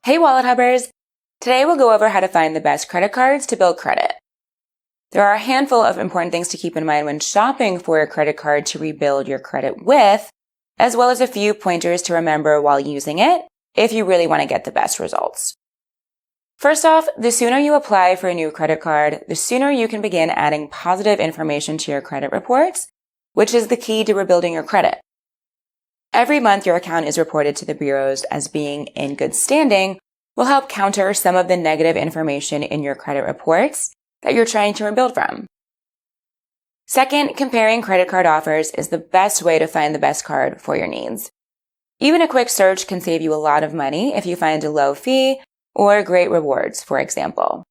Hey WalletHubbers! Today we'll go over how to find the best credit cards to build credit. There are a handful of important things to keep in mind when shopping for a credit card to rebuild your credit with, as well as a few pointers to remember while using it if you really want to get the best results. First off, the sooner you apply for a new credit card, the sooner you can begin adding positive information to your credit reports, which is the key to rebuilding your credit. Every month your account is reported to the bureaus as being in good standing will help counter some of the negative information in your credit reports that you're trying to rebuild from. Second, comparing credit card offers is the best way to find the best card for your needs. Even a quick search can save you a lot of money if you find a low fee or great rewards, for example.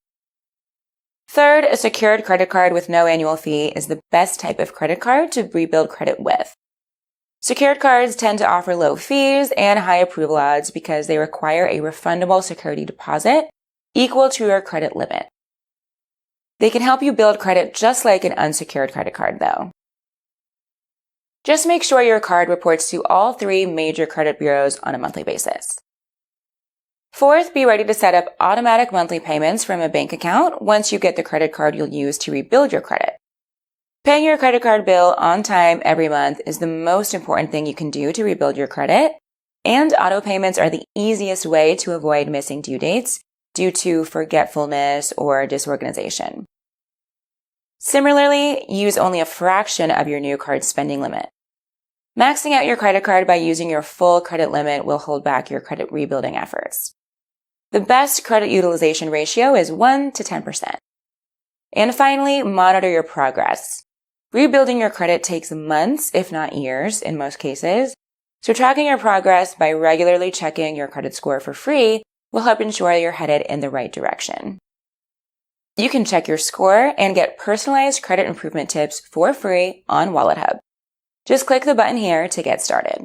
Third, a secured credit card with no annual fee is the best type of credit card to rebuild credit with. Secured cards tend to offer low fees and high approval odds because they require a refundable security deposit equal to your credit limit. They can help you build credit just like an unsecured credit card, though. Just make sure your card reports to all three major credit bureaus on a monthly basis. Fourth, be ready to set up automatic monthly payments from a bank account once you get the credit card you'll use to rebuild your credit. Paying your credit card bill on time every month is the most important thing you can do to rebuild your credit, and auto payments are the easiest way to avoid missing due dates due to forgetfulness or disorganization. Similarly, use only a fraction of your new card's spending limit. Maxing out your credit card by using your full credit limit will hold back your credit rebuilding efforts. The best credit utilization ratio is 1 to 10%. And finally, monitor your progress. Rebuilding your credit takes months, if not years, in most cases, so tracking your progress by regularly checking your credit score for free will help ensure you're headed in the right direction. You can check your score and get personalized credit improvement tips for free on WalletHub. Just click the button here to get started.